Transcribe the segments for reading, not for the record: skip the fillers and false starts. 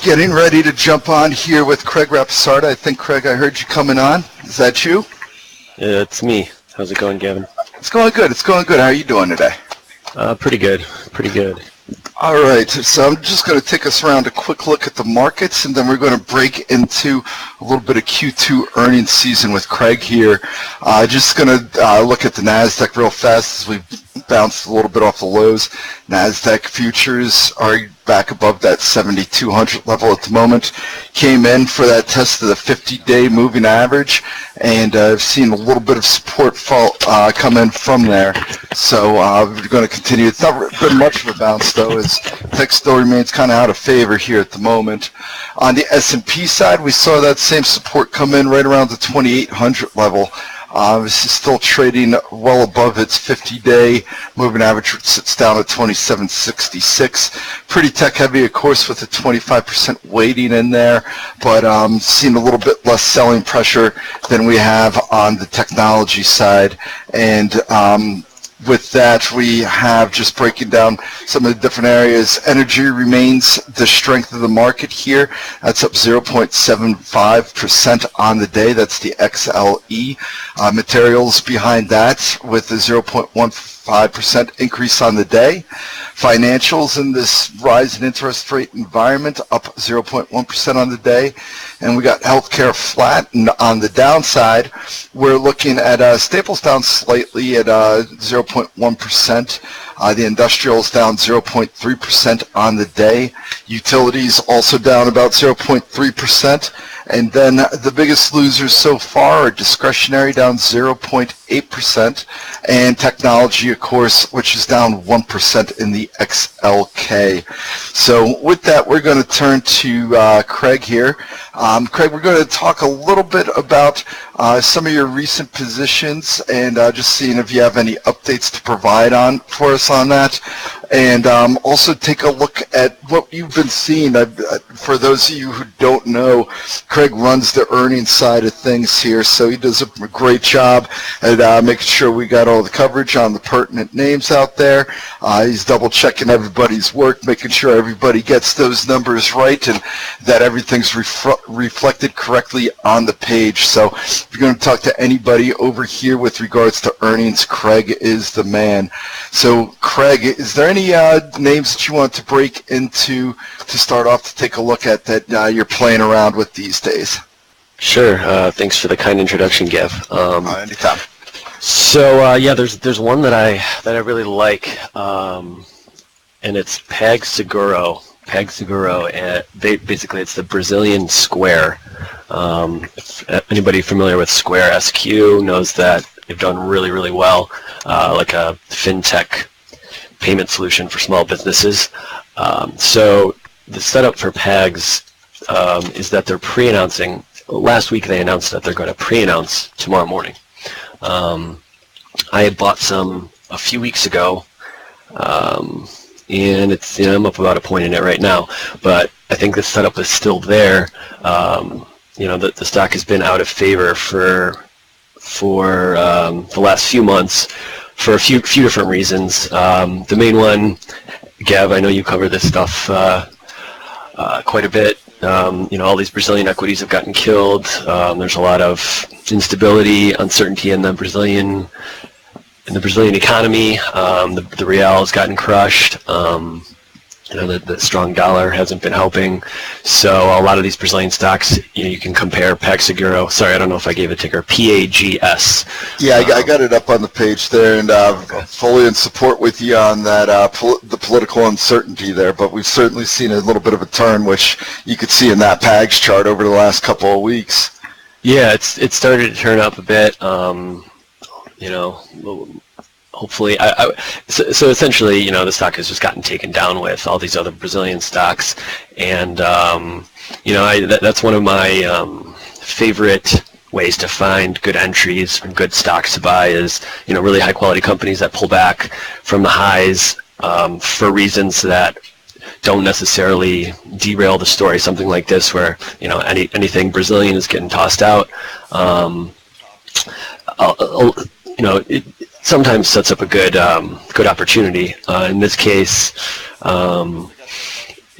Getting ready to jump on here with Craig Rapisarda. I think, Craig, I heard you coming on. Is that you? It's me. How's it going, Gavin? It's going good. It's going good. How are you doing today? Pretty good. Pretty good. All right. So I'm just going to take us around a quick look at the markets, and then we're going to break into a little bit of Q2 earnings season with Craig here. Just going to look at the NASDAQ real fast as we bounced a little bit off the lows. NASDAQ futures are back above that 7,200 level at the moment. Came in for that test of the 50-day moving average, and I've seen a little bit of support fall come in from there. So we're going to continue. It's not been much of a bounce, though, as tech still remains kind of out of favor here at the moment. On the S&P side, we saw that same support come in right around the 2,800 level. This is still trading well above its 50-day moving average, which sits down at 2766. Pretty tech heavy, of course, with a 25% weighting in there, but seeing a little bit less selling pressure than we have on the technology side. And with that, we have just breaking down some of the different areas. Energy remains the strength of the market here. That's up 0.75% on the day. That's the XLE. Materials behind that with a 0.15% increase on the day. Financials in this rise in interest rate environment up 0.1% on the day. And we got healthcare flat. And on the downside, we're looking at staples down slightly at 0.1%. The industrials down 0.3% on the day. Utilities also down about 0.3%. And then the biggest losers so far are discretionary, down 0.8%, and technology, of course, which is down 1% in the XLK. So with that, we're going to turn to Craig here. Craig, we're going to talk a little bit about some of your recent positions and just seeing if you have any updates to provide on for us on that. And also take a look at what you've been seeing. For those of you who don't know, Craig runs the earnings side of things here, so he does a great job at making sure we got all the coverage on the pertinent names out there. He's double checking everybody's work, making sure everybody gets those numbers right and that everything's reflected correctly on the page. So if you're going to talk to anybody over here with regards to earnings, Craig is the man. So Craig, is there any names that you want to break into to start off to take a look at that you're playing around with these days? Sure. Thanks for the kind introduction, Gav. Anytime. So yeah, there's one that I really like, and it's PagSeguro. And basically it's the Brazilian Square. If anybody familiar with Square SQ knows that they've done really, really well, like a fintech payment solution for small businesses. So the setup for PAGS is that they're pre-announcing. Last week they announced that they're going to pre-announce tomorrow morning. I had bought some a few weeks ago, and it's I'm up about a point in it right now. But I think the setup is still there. The stock has been out of favor for the last few months for a few different reasons. The main one, Gav, I know you cover this stuff quite a bit. All these Brazilian equities have gotten killed. There's a lot of instability, uncertainty in the Brazilian economy. The real has gotten crushed. The strong dollar hasn't been helping. So a lot of these Brazilian stocks, you can compare PagSeguro. Sorry, I don't know if I gave a ticker. PAGS. Yeah, I got it up on the page there, and Okay. fully in support with you on that the political uncertainty there. But we've certainly seen a little bit of a turn, which you could see in that PAGS chart over the last couple of weeks. Yeah, it started to turn up a bit. Hopefully, so essentially, the stock has just gotten taken down with all these other Brazilian stocks, and that's one of my favorite ways to find good entries and good stocks to buy is really high quality companies that pull back from the highs for reasons that don't necessarily derail the story. Something like this, where anything Brazilian is getting tossed out. It sometimes sets up a good opportunity. In this case,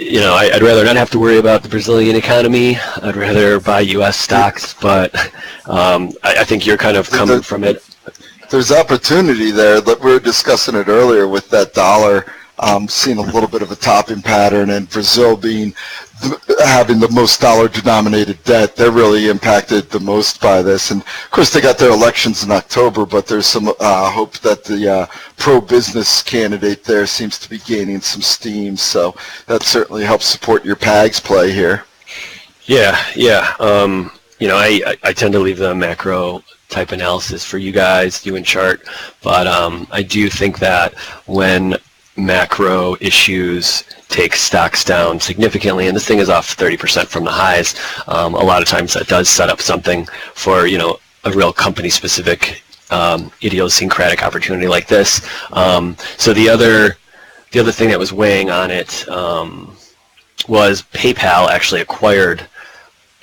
I'd rather not have to worry about the Brazilian economy. I'd rather buy U.S. stocks, but I think you're kind of coming from it. There's opportunity there. We were discussing it earlier with that dollar seeing a little bit of a topping pattern, and Brazil having the most dollar-denominated debt. They're really impacted the most by this. And, of course, they got their elections in October, but there's some hope that the pro-business candidate there seems to be gaining some steam. So that certainly helps support your PAGS play here. Yeah. I tend to leave the macro type analysis for you guys, you and Chart, but I do think that when macro issues take stocks down significantly, and this thing is off 30% from the highs, a lot of times that does set up something for a real company-specific idiosyncratic opportunity like this. So the other thing that was weighing on it was PayPal actually acquired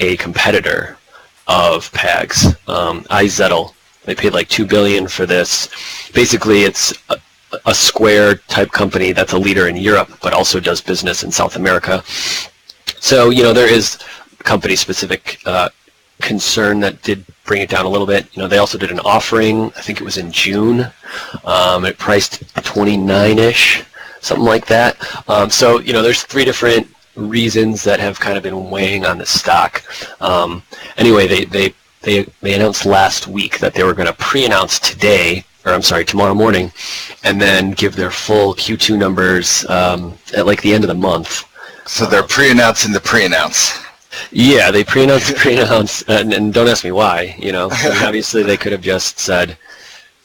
a competitor of PAGS, iZettle. They paid like $2 billion for this. Basically, it's a Square type company that's a leader in Europe, but also does business in South America. So, there is company-specific concern that did bring it down a little bit. They also did an offering, I think it was in June. It priced 29-ish, something like that. So, there's three different reasons that have kind of been weighing on the stock. Anyway, they announced last week that they were going to pre-announce tomorrow morning, and then give their full Q2 numbers at like the end of the month. So they're pre-announcing the pre-announce. Yeah, they pre-announced the pre-announce, and don't ask me why. I mean, obviously they could have just said,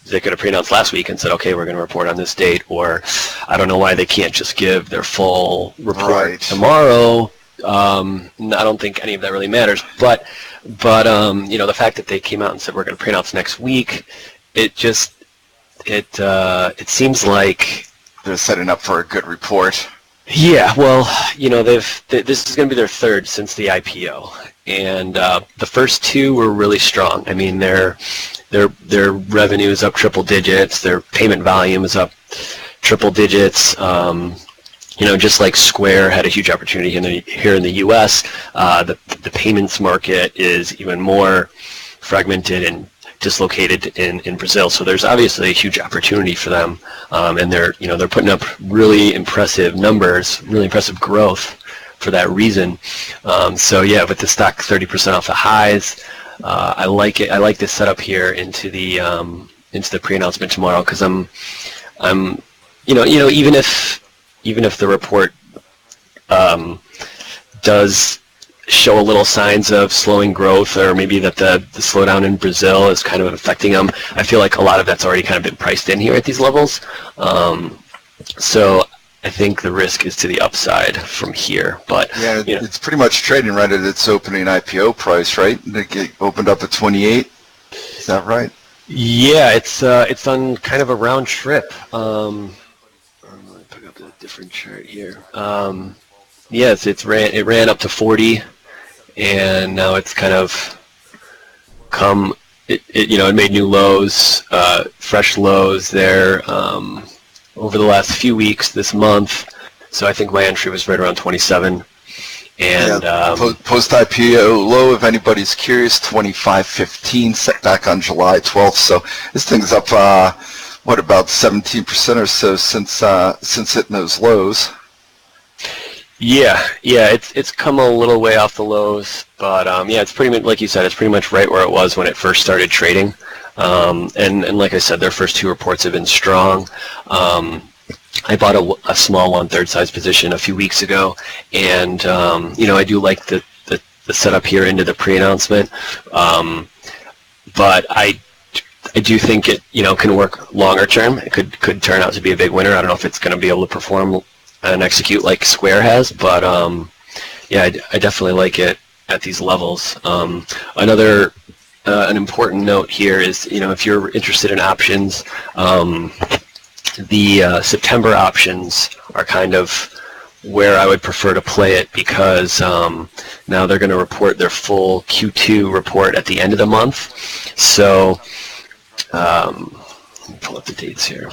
they could have pre-announced last week and said, okay, we're going to report on this date, or I don't know why they can't just give their full report tomorrow. I don't think any of that really matters, but the fact that they came out and said we're going to pre-announce next week, it seems like they're setting up for a good report. Yeah, well, this is going to be their third since the IPO, and the first two were really strong. I mean, their revenue is up triple digits, their payment volume is up triple digits. Just like Square had a huge opportunity here in the U.S., the payments market is even more fragmented and dislocated in Brazil. So there's obviously a huge opportunity for them, and they're putting up really impressive numbers, really impressive growth for that reason. So yeah, with the stock 30% off the highs, I like it. I like this setup here into the pre-announcement tomorrow, because I'm even if the report does show a little signs of slowing growth, or maybe that the slowdown in Brazil is kind of affecting them, I feel like a lot of that's already kind of been priced in here at these levels. So I think the risk is to the upside from here. But yeah, it's pretty much trading right at its opening IPO price, right? It opened up at 28. Is that right? Yeah, it's on kind of a round trip. Let me pick up a different chart here. Yes, it ran up to 40, and now it's kind of come. It made new lows, fresh lows there over the last few weeks, this month. So I think my entry was right around 27. And post IPO low, if anybody's curious, 25.15, set back on July 12th. So this thing's up about 17% or so since hitting those lows. Yeah, it's come a little way off the lows, but it's pretty much, like you said, it's pretty much right where it was when it first started trading. And like I said, their first two reports have been strong. I bought a small 1/3 size position a few weeks ago, and I do like the setup here into the pre-announcement, but I do think it can work longer term. It could turn out to be a big winner. I don't know if it's going to be able to perform and execute like Square has, but I definitely like it at these levels. Another an important note here is, if you're interested in options, the September options are kind of where I would prefer to play it, because now they're going to report their full Q2 report at the end of the month. So let me pull up the dates here.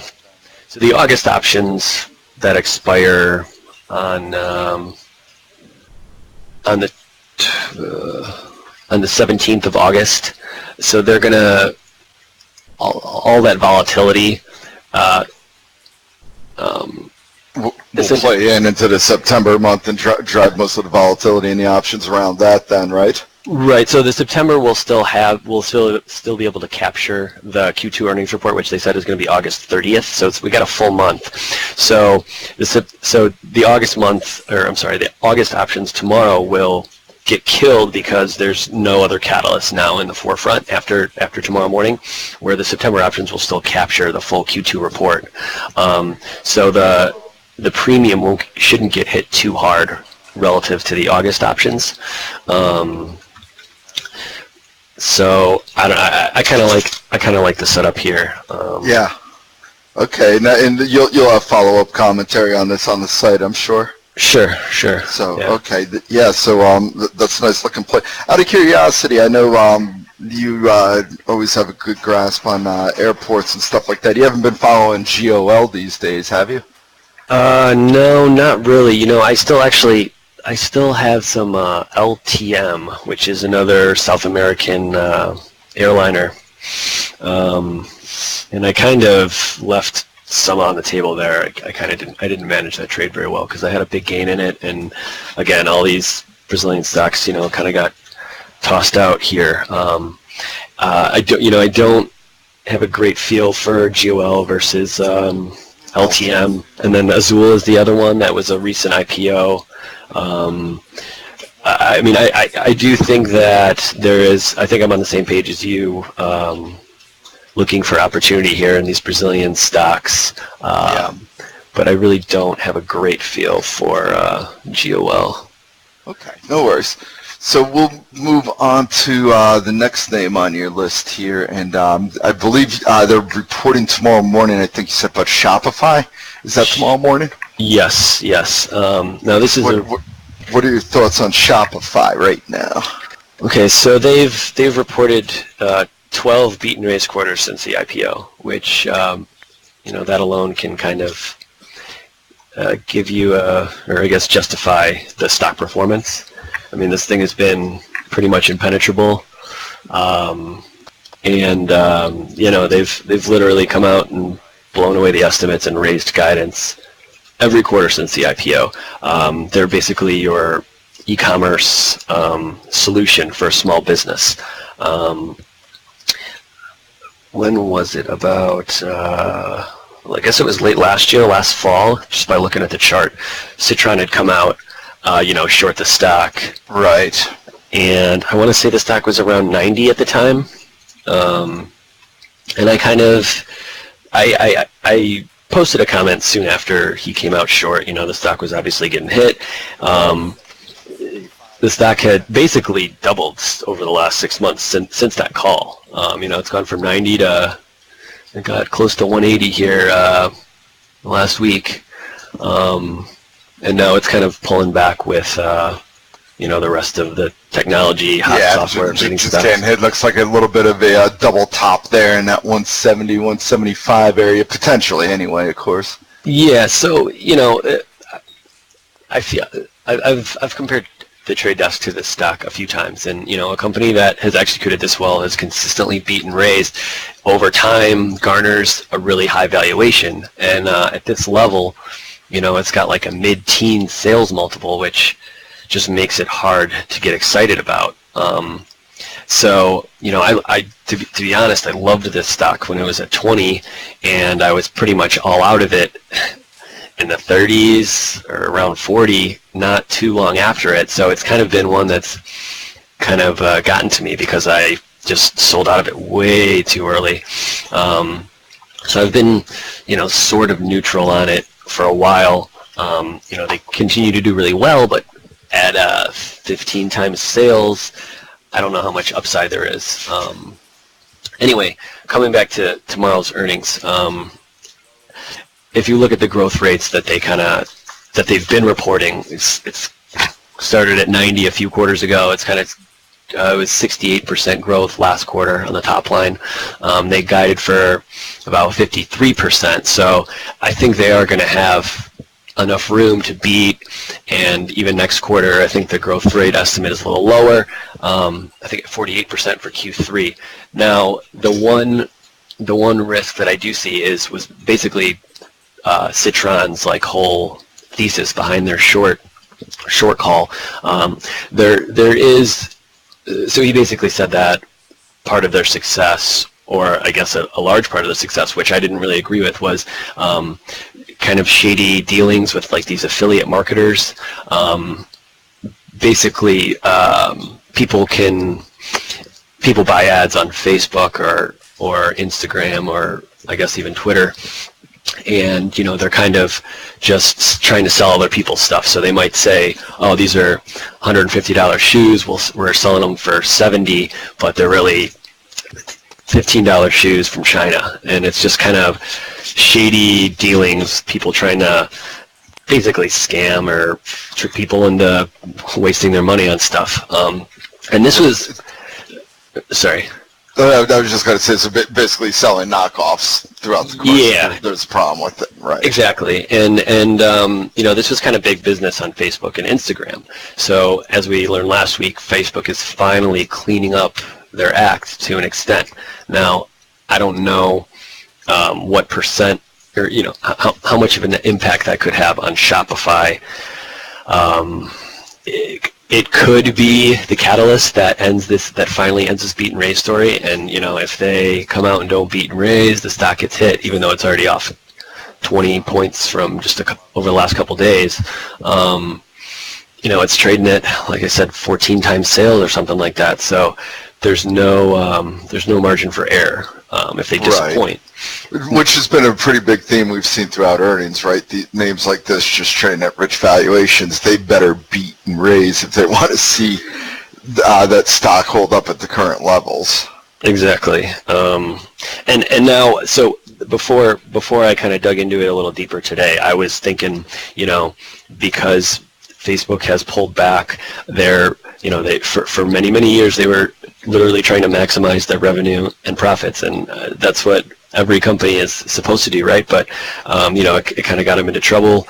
So the August options that expire on on the 17th of August. So they're going to all that volatility. We'll play into the September month and drive most of the volatility in the options around that then, right? Right. So the September we'll still be able to capture the Q2 earnings report, which they said is going to be August 30th. So we got a full month. So the August options tomorrow will get killed because there's no other catalyst now in the forefront after tomorrow morning, where the September options will still capture the full Q2 report. So the premium shouldn't get hit too hard relative to the August options. So I kind of like the setup here. Yeah. Okay. Now, and you'll have follow-up commentary on this on the site, I'm sure. Sure. So yeah. Okay. Yeah. So that's a nice looking play. Out of curiosity, I know you always have a good grasp on airports and stuff like that. You haven't been following GOL these days, have you? No, not really. You know, I still have some LTM, which is another South American airliner, and I kind of left some on the table there. I didn't manage that trade very well because I had a big gain in it, and again, all these Brazilian stocks, kind of got tossed out here. I don't have a great feel for GOL versus LTM, and then Azul is the other one that was a recent IPO. I do think that I think I'm on the same page as you, looking for opportunity here in these Brazilian stocks, but I really don't have a great feel for GOL. Okay, no worries. So we'll move on to the next name on your list here, and I believe they're reporting tomorrow morning. I think you said about Shopify. Is that tomorrow morning? Yes. Now this is what are your thoughts on Shopify right now? Okay, so they've reported 12 beat and raise quarters since the IPO, which that alone can kind of give you justify the stock performance. I mean, this thing has been pretty much impenetrable, and they've literally come out and blown away the estimates and raised guidance every quarter since the IPO. They're basically your e-commerce solution for a small business. When was it? About I guess it was late last fall, just by looking at the chart. Citron had come out, short the stock. Right. And I want to say the stock was around 90 at the time. And I posted a comment soon after he came out short. The stock was obviously getting hit. The stock had basically doubled over the last 6 months since that call. It's gone from 90 to it got close to 180 here last week. And now it's kind of pulling back with, the rest of the technology, software, just getting hit. Looks like a little bit of a double top there in that 170, 175 area, potentially anyway, of course. Yeah, so, I feel I've compared the trade desk to this stock a few times, and a company that has executed this well has consistently beat and raised over time, garners a really high valuation, and at this level, it's got like a mid-teen sales multiple, which just makes it hard to get excited about. So to be honest, I loved this stock when it was at 20, and I was pretty much all out of it in the 30s or around 40, not too long after it. So it's kind of been one that's kind of gotten to me because I just sold out of it way too early. So I've been, sort of neutral on it for a while. They continue to do really well, but at 15 times sales, I don't know how much upside there is. Anyway, coming back to tomorrow's earnings, if you look at the growth rates that they've been reporting, it's started at 90 a few quarters ago. It's it was 68% growth last quarter on the top line. They guided for about 53%. So I think they are going to have enough room to beat, and even next quarter, I think the growth rate estimate is a little lower. I think at 48% for Q3. Now, the one risk that I do see was basically Citron's like whole thesis behind their short call. There is, so he basically said that part of their success, or I guess a large part of the success, which I didn't really agree with, was kind of shady dealings with like these affiliate marketers. Basically, people buy ads on Facebook or Instagram, or I guess even Twitter, and they're kind of just trying to sell other people's stuff. So they might say, oh, these are $150 shoes, we're selling them for $70, but they're really $15 shoes from China. And it's just kind of shady dealings, people trying to basically scam or trick people into wasting their money on stuff. And this was, sorry. I was just going to say, so basically selling knockoffs throughout the course. Yeah. There's a problem with it, right? Exactly. And this was kind of big business on Facebook and Instagram. So as we learned last week, Facebook is finally cleaning up their act to an extent. Now, I don't know what percent, or how much of an impact that could have on Shopify. It could be the catalyst that finally ends this beat and raise story. And if they come out and don't beat and raise, the stock gets hit, even though it's already off 20 points from just over the last couple days. It's trading at, like I said, 14 times sales or something like that. So there's no margin for error if they disappoint. Right. Which has been a pretty big theme we've seen throughout earnings, right? The names like this just trading at rich valuations, they better beat and raise if they want to see that stock hold up at the current levels. Exactly. And now, so before I kind of dug into it a little deeper today, I was thinking, because Facebook has pulled back their, for many years they were literally trying to maximize their revenue and profits, and that's what every company is supposed to do, right? But it kind of got them into trouble.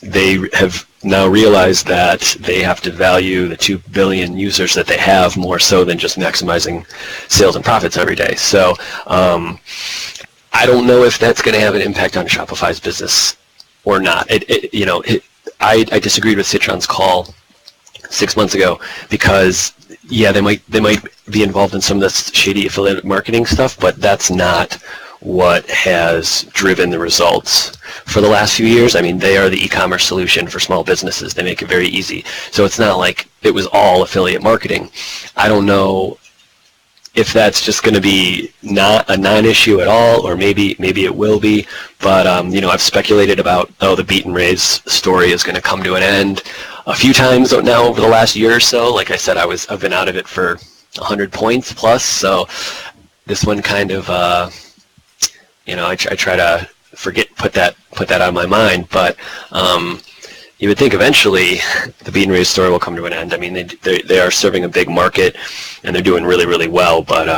They have now realized that they have to value the 2 billion users that they have more so than just maximizing sales and profits every day. So I don't know if that's going to have an impact on Shopify's business or not. I disagreed with Citron's call 6 months ago because, yeah, they might be involved in some of this shady affiliate marketing stuff, but that's not what has driven the results for the last few years. I mean, they are the e-commerce solution for small businesses. They make it very easy. So it's not like it was all affiliate marketing. I don't know if that's just going to be not a non-issue at all, or maybe it will be. But I've speculated about, the beat and raise story is going to come to an end a few times now over the last year or so. Like I said, I've been out of it for 100 points plus. So this one kind of, I try to put that out of my mind. But you would think eventually the beat and raise story will come to an end. I mean, they are serving a big market, and they're doing really, really well. But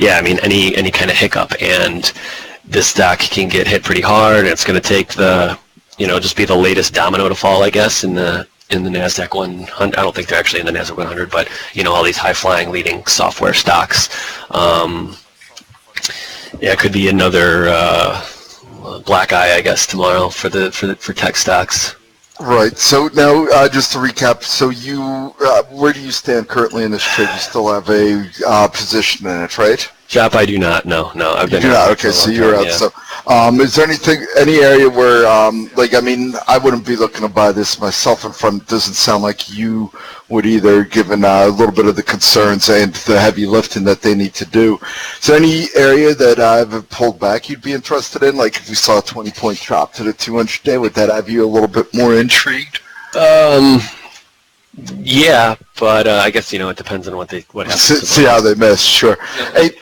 any kind of hiccup, and this stock can get hit pretty hard. And it's going to take just be the latest domino to fall, I guess, in the NASDAQ 100. I don't think they're actually in the NASDAQ 100, but all these high-flying leading software stocks. It could be another black eye, I guess, tomorrow for tech stocks. Right. So now, just to recap, so you, where do you stand currently in this trade? You still have a position in it, right? Shop, I do not. No. I've been out. Okay, so you're out. Yeah. So, is there any area where, I wouldn't be looking to buy this myself in front. It doesn't sound like you would either, given a little bit of the concerns and the heavy lifting that they need to do. Is there any area that I've pulled back you'd be interested in? Like if we saw a 20-point drop to the 200-day, would that have you a little bit more intrigued? Yeah, but I guess it depends on what happens. See how they miss. Sure. Hey,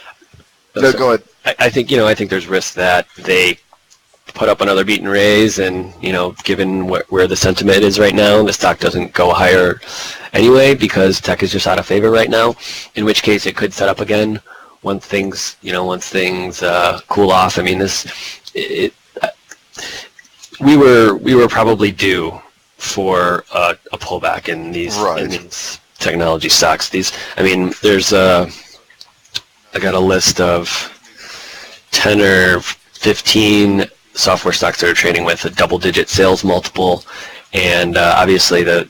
no, go ahead. I think there's risk that they put up another beat and raise, and given where the sentiment is right now, the stock doesn't go higher anyway because tech is just out of favor right now. In which case, it could set up again once things cool off. I mean, we were probably due for a pullback in these technology stocks. There's I got a list of 10 or 15 software stocks that are trading with a double-digit sales multiple, and obviously the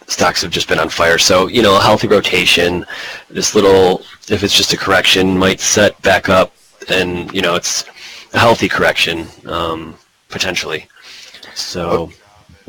stocks have just been on fire. So, a healthy rotation, if it's just a correction, might set back up, and, it's a healthy correction, potentially. So...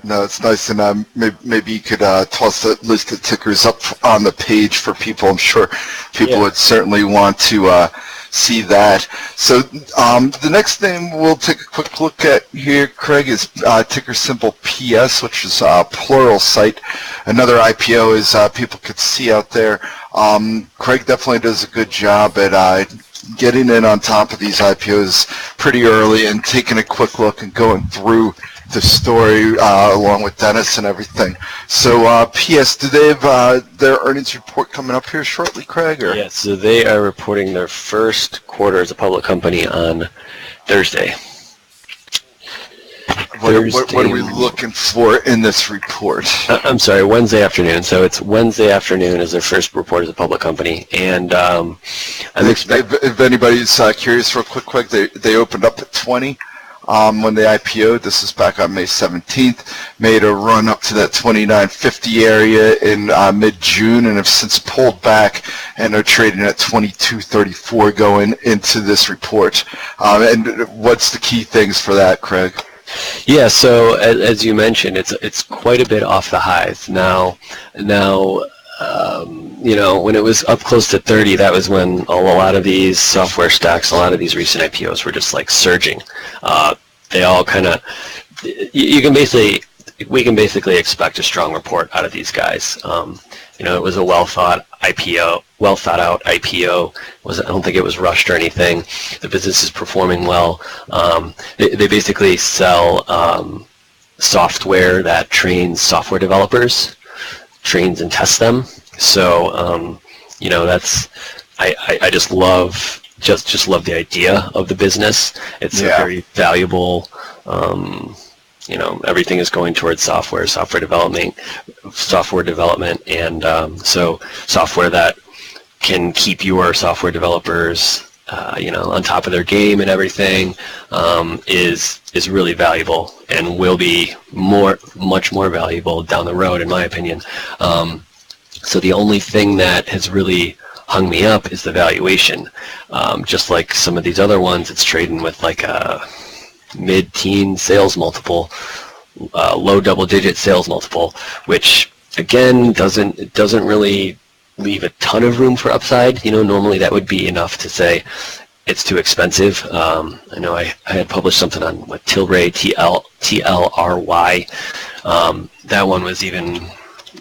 No, it's nice, and maybe you could toss that list of tickers up on the page for people. I'm sure people would certainly want to see that. So the next name we'll take a quick look at here, Craig, is ticker symbol PS, which is Pluralsight. Another IPO, as people could see out there. Craig definitely does a good job at getting in on top of these IPOs pretty early and taking a quick look and going through the story along with Dennis and everything. So PS, do they have their earnings report coming up here shortly, Craig? Or? Yeah, so they are reporting their first quarter as a public company on Thursday. What are we looking for in this report? I'm sorry, Wednesday afternoon. So it's Wednesday afternoon as their first report as a public company. And if anybody's curious real quick, they opened up at 20. When they IPO'd, this is back on May 17th, made a run up to that 29.50 area in mid-June, and have since pulled back and are trading at 22.34 going into this report. And what's the key things for that, Craig? Yeah, so as you mentioned, it's quite a bit off the highs now. When it was up close to 30, that was when a lot of these software stocks, a lot of these recent IPOs were just like surging. They all kind of, we can basically expect a strong report out of these guys. It was a well thought out IPO. I don't think it was rushed or anything. The business is performing well. They basically sell software that trains software developers, trains and tests them. So that's I just love the idea of the business. It's a very valuable. Everything is going towards software development, and so software that can keep your software developers on top of their game and everything is really valuable, and will be much more valuable down the road, in my opinion. So the only thing that has really hung me up is the valuation. Just like some of these other ones, it's trading with like a mid-teen sales multiple, low double-digit sales multiple, which again doesn't really leave a ton of room for upside. Normally that would be enough to say it's too expensive. I know I had published something on Tilray, TLRY.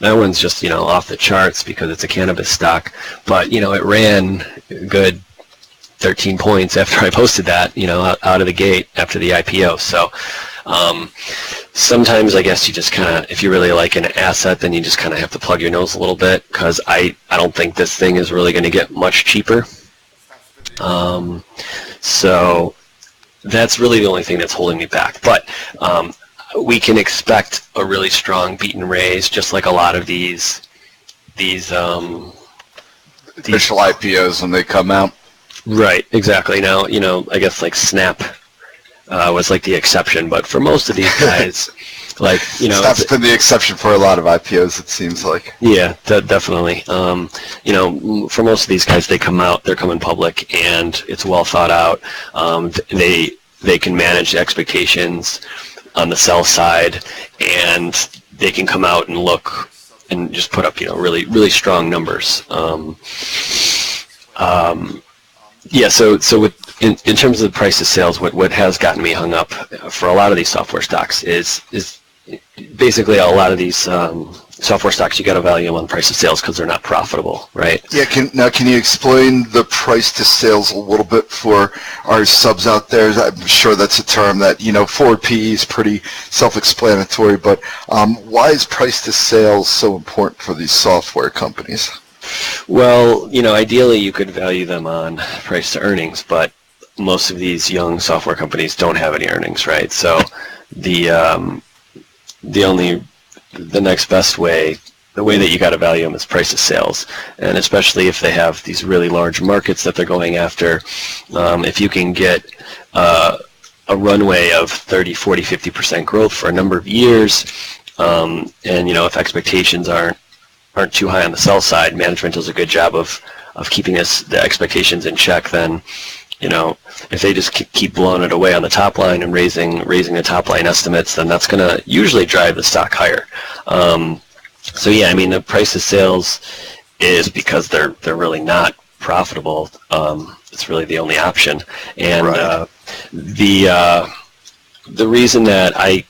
That one's just off the charts because it's a cannabis stock, but it ran a good 13 points after I posted that, out of the gate after the IPO. So sometimes I guess you just kind of, if you really like an asset, then you just kind of have to plug your nose a little bit, because I don't think this thing is really going to get much cheaper. So that's really the only thing that's holding me back. But we can expect a really strong beat and raise, just like a lot of these official IPOs when they come out. Right, exactly. Now, I guess like Snap was like the exception, but for most of these guys, Snap's been the exception for a lot of IPOs, it seems like. Yeah, definitely. For most of these guys, they're coming public, and it's well thought out. They can manage the expectations on the sell side, and they can come out and look and just put up really, really strong numbers. So in terms of the price of sales, what has gotten me hung up for a lot of these software stocks is basically a lot of these software stocks, you got to value them on price of sales because they're not profitable, right? Yeah. Can you explain the price to sales a little bit for our subs out there? I'm sure that's a term that forward PE is pretty self-explanatory, but why is price to sales so important for these software companies? Well, ideally you could value them on price to earnings, but most of these young software companies don't have any earnings, right? So the next best way, the way that you got to value them is price to sales, and especially if they have these really large markets that they're going after. If you can get a runway of 30, 40, 50% growth for a number of years, and if expectations aren't too high on the sell side, management does a good job of keeping the expectations in check. Then, if they just keep blowing it away on the top line and raising the top line estimates, then that's going to usually drive the stock higher. So yeah, the price of sales is because they're really not profitable. It's really the only option, and right. The reason that I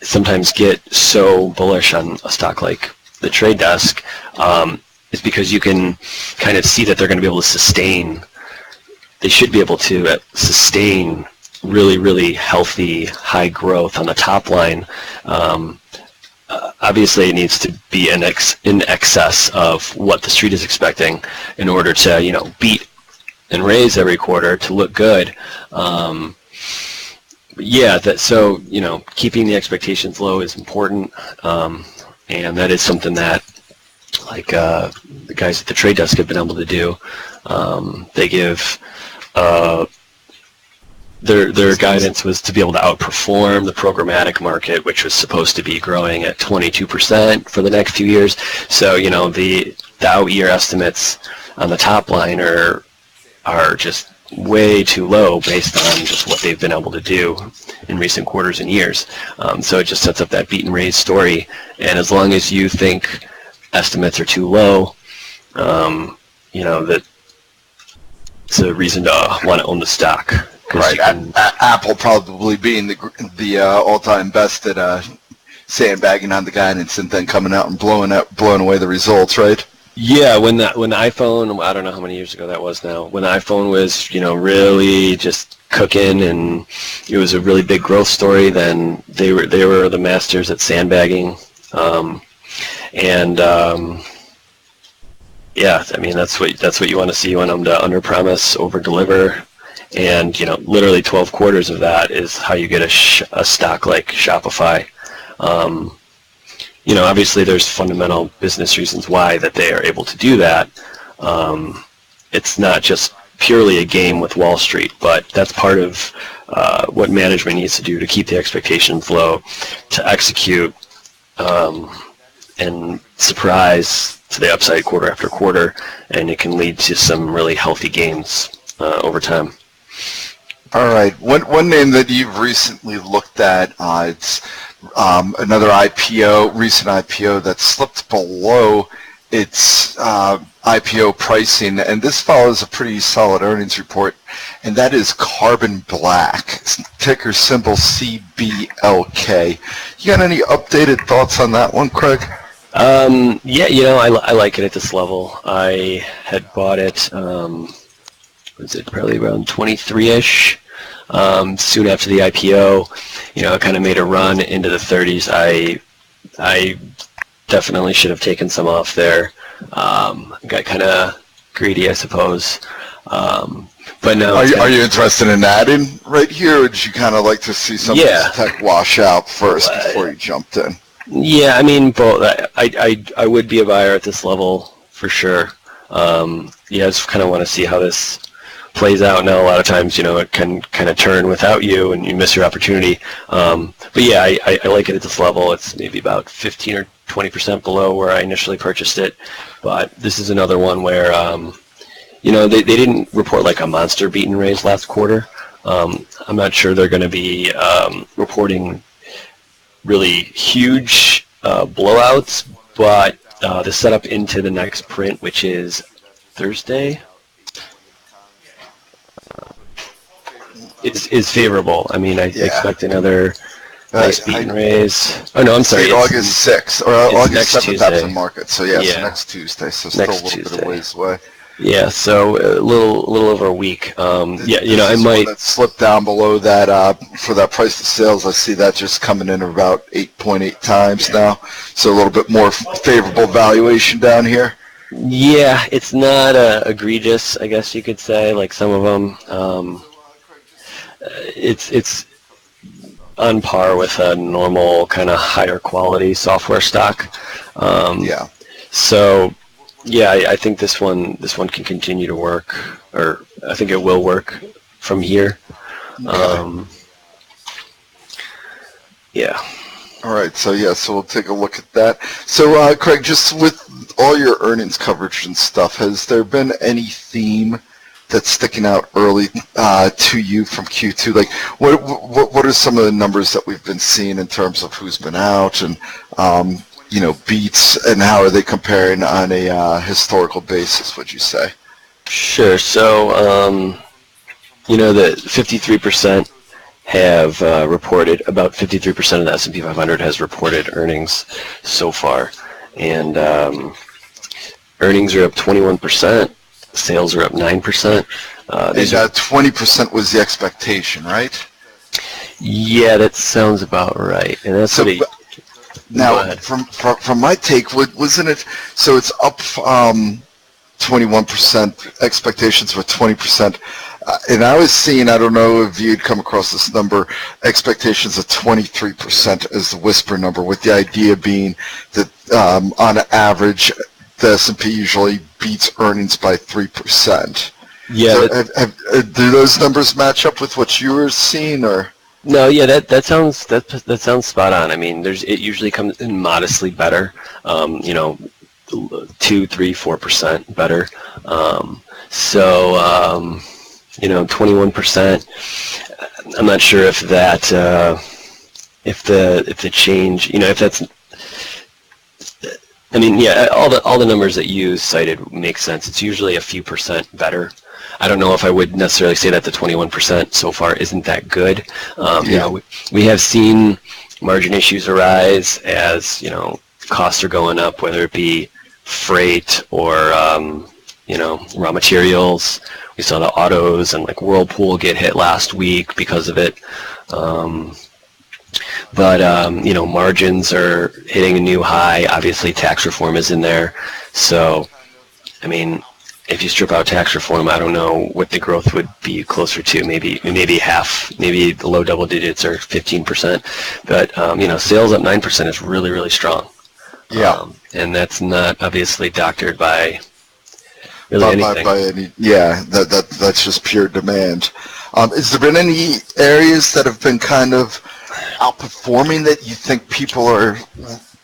sometimes get so bullish on a stock like the Trade Desk is because you can kind of see that they're going to be able to sustain. They should be able to sustain really, really healthy, high growth on the top line. Obviously, it needs to be in excess of what the street is expecting in order to, beat and raise every quarter to look good. So keeping the expectations low is important, and that is something that, like the guys at the Trade Desk have been able to do. They give their guidance was to be able to outperform the programmatic market, which was supposed to be growing at 22% for the next few years. So the out-year estimates on the top line are just way too low based on just what they've been able to do in recent quarters and years. So it just sets up that beat and raise story. And as long as you think estimates are too low, that it's a reason to want to own the stock. Right. Apple probably being the all-time best at sandbagging on the guidance and then coming out and blowing away the results, right? Yeah, when the iPhone, I don't know how many years ago that was now, when the iPhone was, really just cooking and it was a really big growth story, then they were the masters at sandbagging. That's what you want to see. You want them to under-promise, over-deliver, and literally 12 quarters of that is how you get a stock like Shopify. Obviously there's fundamental business reasons why that they are able to do that. It's not just purely a game with Wall Street, but that's part of what management needs to do to keep the expectations low, to execute and surprise to the upside quarter after quarter, and it can lead to some really healthy gains over time. All right. One name that you've recently looked at, it's another recent IPO that slipped below its IPO pricing, and this follows a pretty solid earnings report, and that is Carbon Black, ticker symbol CBLK. You got any updated thoughts on that one, Craig? I like it at this level. I had bought it, was it probably around 23-ish, soon after the IPO. It kind of made a run into the 30s. I definitely should have taken some off there. Got kind of greedy, I suppose. But no. Are you interested in adding right here, or would you kind of like to see some of this tech wash out first before you jumped in? Yeah, both. I would be a buyer at this level for sure. I just kind of want to see how this plays out. Now, a lot of times, it can kind of turn without you, and you miss your opportunity. But yeah, I like it at this level. It's maybe about 15 or 20% below where I initially purchased it. But this is another one where, they didn't report like a monster beat and raise last quarter. I'm not sure they're going to be reporting really huge blowouts, but the setup into the next print, which is Thursday, is favorable. I expect another nice beat and raise. Oh no, I'm sorry. August 6th or August 7th after the market. So so next Tuesday. So still a little bit of ways away. Yeah, so a little over a week. I might. That slipped down below that for that price to sales. I see that just coming in about 8.8 times now. So a little bit more favorable valuation down here. Yeah, it's not egregious, I guess you could say, like some of them. It's on par with a normal kind of higher quality software stock. Yeah. So, yeah, I think this one can continue to work, or I think it will work from here. Yeah. All right, so we'll take a look at that. So, Craig, just with all your earnings coverage and stuff, has there been any theme that's sticking out early to you from Q2? Like, what are some of the numbers that we've been seeing in terms of who's been out and beats, and how are they comparing on a historical basis? Would you say? Sure. So, the 53%. Have reported, about 53% of the S&P 500 has reported earnings so far, and earnings are up 21%, sales are up 9%. And 20% was the expectation, right? Yeah, that sounds about right. And that's now, from my take, wasn't it? So it's up 21%. Expectations were 20%. And I was seeing, I don't know if you'd come across this number, expectations of 23% as the whisper number, with the idea being that on average, the S&P usually beats earnings by 3%. Yeah. So do those numbers match up with what you were seeing, or? No, yeah, that sounds spot on. I mean, it usually comes in modestly better, 2, 3, 4% better. 21%. I'm not sure if that, if the change, if that's, I mean, yeah, all the numbers that you cited make sense. It's usually a few percent better. I don't know if I would necessarily say that the 21% so far isn't that good. We have seen margin issues arise as, costs are going up, whether it be freight or, raw materials. We saw the autos and like Whirlpool get hit last week because of it. Margins are hitting a new high. Obviously, tax reform is in there. So, I mean, if you strip out tax reform, I don't know what the growth would be closer to. Maybe half, maybe the low double digits or 15%. But, sales up 9% is really, really strong. Yeah. And that's not obviously doctored by really anything. That's just pure demand. Has there been any areas that have been kind of outperforming that you think people are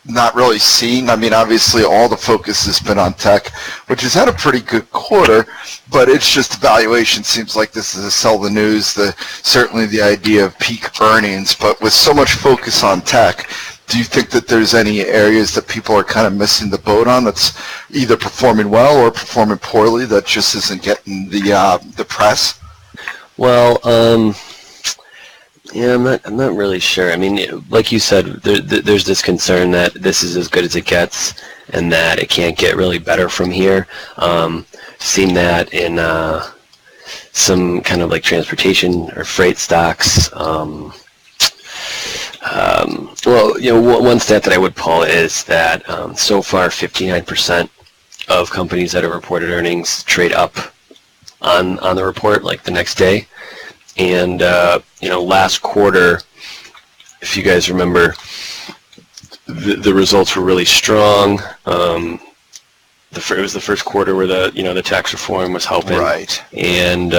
not really seeing? I mean, obviously all the focus has been on tech, which has had a pretty good quarter, but it's just the valuation seems like this is a sell the news, certainly the idea of peak earnings, but with so much focus on tech, do you think that there's any areas that people are kind of missing the boat on that's either performing well or performing poorly that just isn't getting the press? Well, I'm not really sure. I mean, like you said, there's this concern that this is as good as it gets and that it can't get really better from here. Seen that in some kind of like transportation or freight stocks. One stat that I would pull is that so far 59% of companies that have reported earnings trade up on the report, like the next day. And, last quarter, if you guys remember, the results were really strong. It was the first quarter where the tax reform was helping. Right. And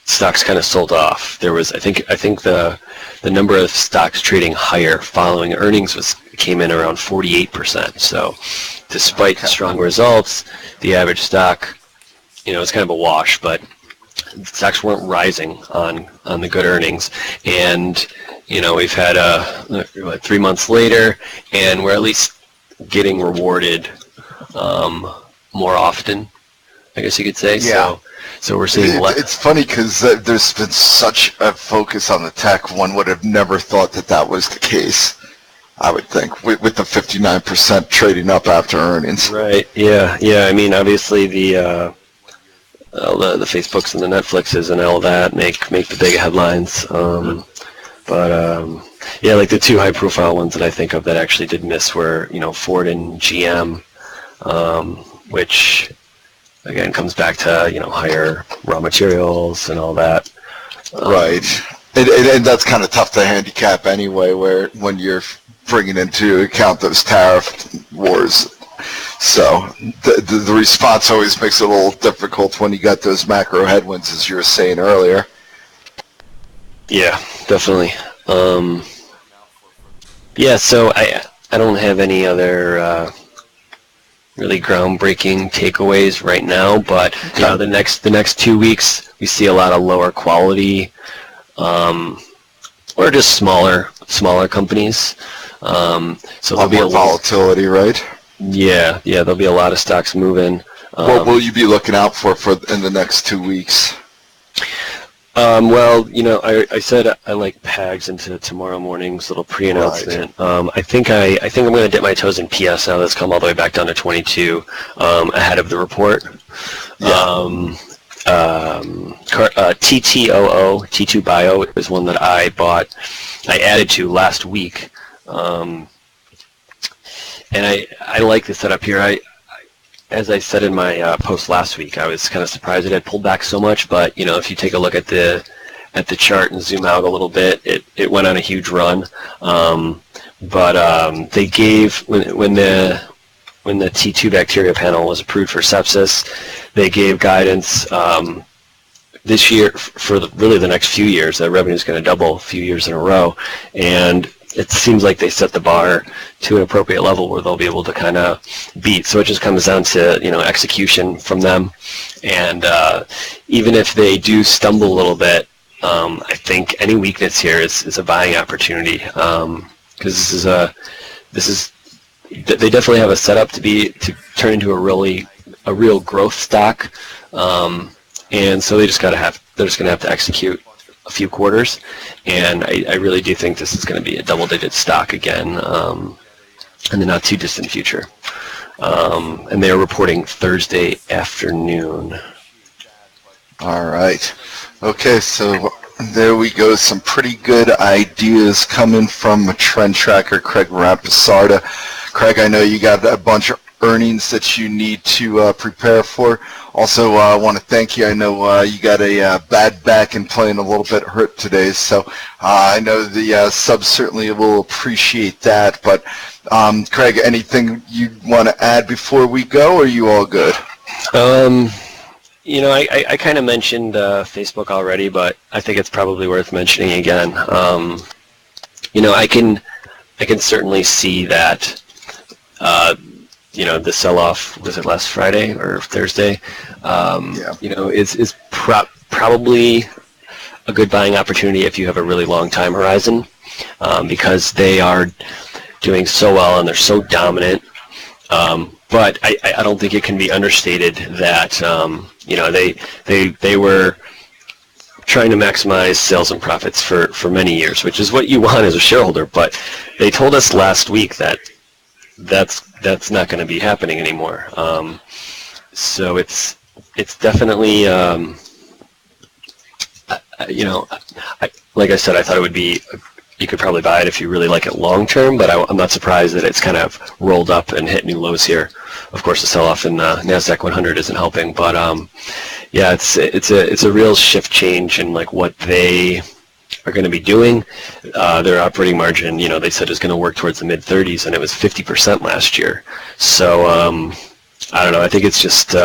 stocks kind of sold off. There was, I think the number of stocks trading higher following earnings came in around 48%. So despite the strong results, the average stock, it's kind of a wash, but stocks weren't rising on the good earnings. And, we've had 3 months later, and we're at least getting rewarded more often, I guess you could say. Yeah. So we're seeing less. It's funny because there's been such a focus on the tech. One would have never thought that was the case, I would think, with the 59% trading up after earnings. Right. Yeah. I mean, obviously the Facebooks and the Netflixes and all that make the big headlines. Like the two high-profile ones that I think of that actually did miss were, Ford and GM, which again comes back to higher raw materials and all that. Right. And that's kind of tough to handicap anyway, where when you're bringing into account those tariff wars. So the response always makes it a little difficult when you got those macro headwinds, as you were saying earlier. Yeah, definitely. Yeah, so I don't have any other really groundbreaking takeaways right now, but you know, the next 2 weeks we see a lot of lower quality or just smaller companies. So there'll be a volatility, right? Yeah, there'll be a lot of stocks moving. What will you be looking out for in the next 2 weeks? Well, you know, I said I like PAGs into tomorrow morning's little pre-announcement. Right. I think I'm going to dip my toes in PS now. That's come all the way back down to 22 ahead of the report. Yeah. T2 Bio is one that I added to last week, and I like the setup here. As I said in my post last week, I was kind of surprised it had pulled back so much. But you know, if you take a look at the chart and zoom out a little bit, it went on a huge run. But they gave when the T2 bacteria panel was approved for sepsis, they gave guidance this year for really the next few years that revenue is going to double a few years in a row, and it seems like they set the bar to an appropriate level where they'll be able to kind of beat. So it just comes down to, you know, execution from them. And even if they do stumble a little bit, I think any weakness here is a buying opportunity, because they definitely have a setup to turn into a real growth stock. And so they're just going to have to execute a few quarters, and I really do think this is going to be a double-digit stock again in the not-too-distant future. And they are reporting Thursday afternoon. All right. Okay, so there we go. Some pretty good ideas coming from a trend tracker, Craig Rampisarda. Craig, I know you got a bunch of earnings that you need to prepare for. Also, I want to thank you. I know you got a bad back and playing a little bit hurt today, so I know the subs certainly will appreciate that. But Craig, anything you want to add before we go, or are you all good? You know, I kind of mentioned Facebook already, but I think it's probably worth mentioning again. You know, I can certainly see that. You know, the sell-off, was it last Friday or Thursday? Yeah. You know, is probably a good buying opportunity if you have a really long time horizon, because they are doing so well and they're so dominant. But I don't think it can be understated that you know, they were trying to maximize sales and profits for many years, which is what you want as a shareholder. But they told us last week that that's not going to be happening anymore. So it's definitely, you know, like I said, I thought it would be, you could probably buy it if you really like it long term, but I'm not surprised that it's kind of rolled up and hit new lows here. Of course, the sell-off in NASDAQ 100 isn't helping, but yeah, it's a real shift change in like what they are going to be doing. Their operating margin, you know, they said is going to work towards the mid-30s, and it was 50% last year. So I don't know. I think it's just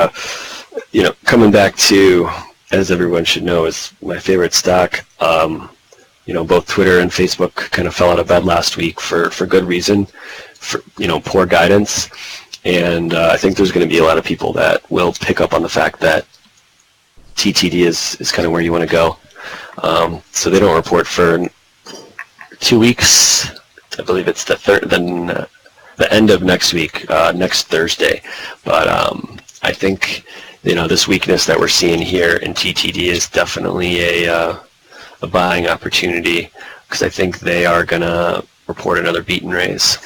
you know, coming back to, as everyone should know, is my favorite stock. You know, both Twitter and Facebook kind of fell out of bed last week for good reason, for, you know, poor guidance, and I think there's going to be a lot of people that will pick up on the fact that TTD is kind of where you want to go. So they don't report for 2 weeks. I believe it's the end of next week, next Thursday. But I think, you know, this weakness that we're seeing here in TTD is definitely a buying opportunity, because I think they are going to report another beat and raise.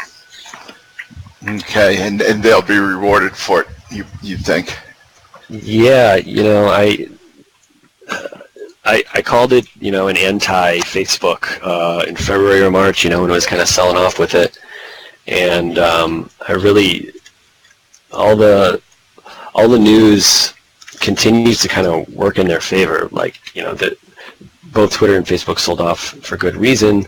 Okay, and they'll be rewarded for it, you think? Yeah, you know, I called it, you know, an anti-Facebook in February or March, you know, when it was kind of selling off with it, and I really, all the news continues to kind of work in their favor. Like, you know, both Twitter and Facebook sold off for good reason,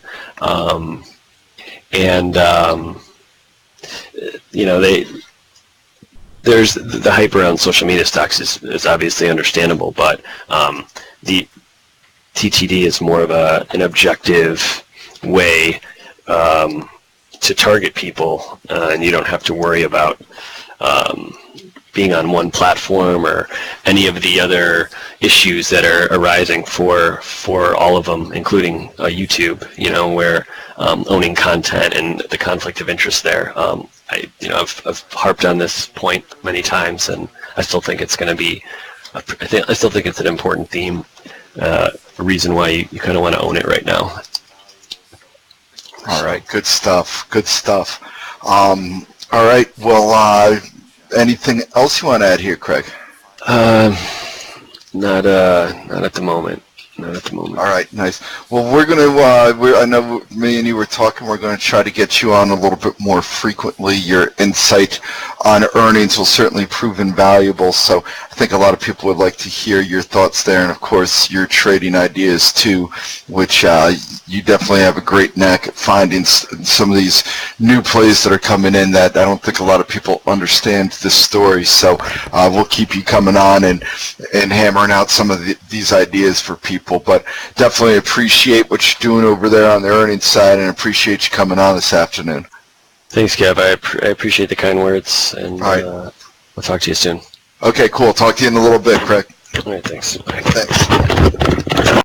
there's the hype around social media stocks is obviously understandable, but the TTD is more of an objective way to target people, and you don't have to worry about being on one platform or any of the other issues that are arising for all of them, including YouTube, where owning content and the conflict of interest there. I've harped on this point many times, and I still think it's going to be, I still think it's an important theme, a reason why you kind of want to own it right now. All right, good stuff. Good stuff. All right, well, anything else you want to add here, Craig? Not at the moment. Not at the moment. All right, nice. Well, we're going to, I know me and you were talking, we're going to try to get you on a little bit more frequently. Your insight on earnings will certainly prove invaluable, so I think a lot of people would like to hear your thoughts there, and of course your trading ideas too, which you definitely have a great knack at finding some of these new plays that are coming in that I don't think a lot of people understand this story, so we'll keep you coming on and hammering out some of these ideas for people. But definitely appreciate what you're doing over there on the earnings side, and appreciate you coming on this afternoon. Thanks, Kev. I appreciate the kind words, and right. We'll talk to you soon. Okay, cool. Talk to you in a little bit, Craig. All right, thanks. Bye. Thanks.